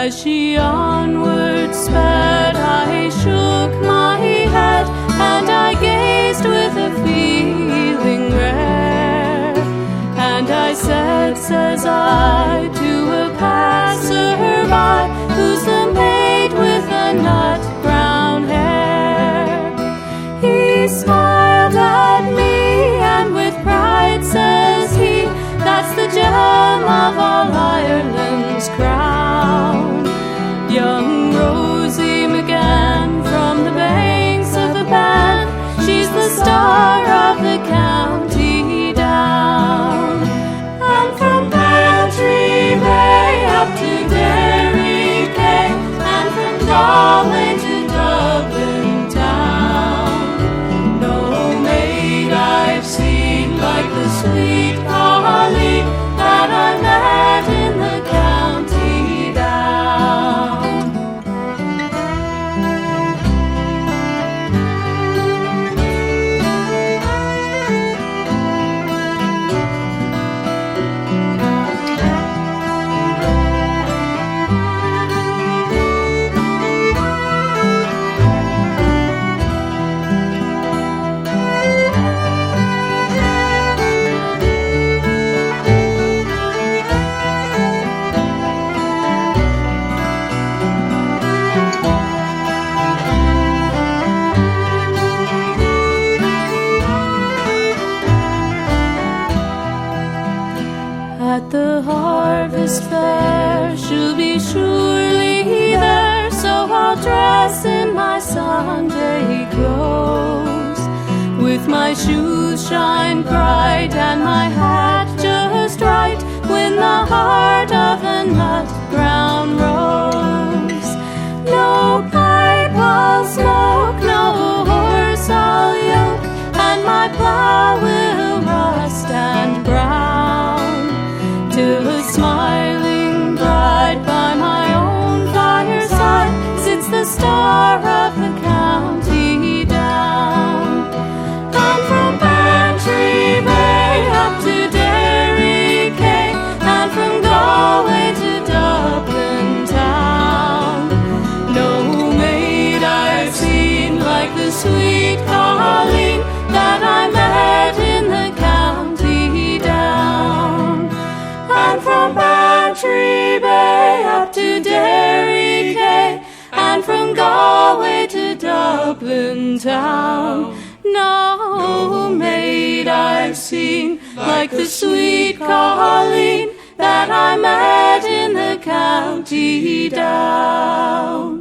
As she onward sped, I shook my head, and I gazed with a feeling rare. And I said, says I, to a passer-by, who's the maid with the nut-brown hair? He smiled at me, and with pride says he, that's the gem of all Ireland's crown. Young Rosie McGann from the banks of the Bann, she's the star of the county down. And from Bantry Bay up to Derry Quay, and from Galway to Dublin town, no maid I've seen like the sweet Colleen that I met in the county down. At the harvest fair, she'll be surely there, so I'll dress in my Sunday clothes, with my shoes shine bright and my hat just right, when the heart of the nut-brown rose. No pipe I'll smoke, no horse I'll yoke, and my plough will rust and brown, till a smiling bride by my own fireside sits the star of the county down. And from Bantry Bay up to Derry Quay, and from Galway to Dublin town, no maid I've seen like the sweet Colleen that I met in the county down. And from Bantry Bay up to Derry Quay, and from Galway to Dublin town, no maid I've seen like the sweet Colleen that I met in the county down.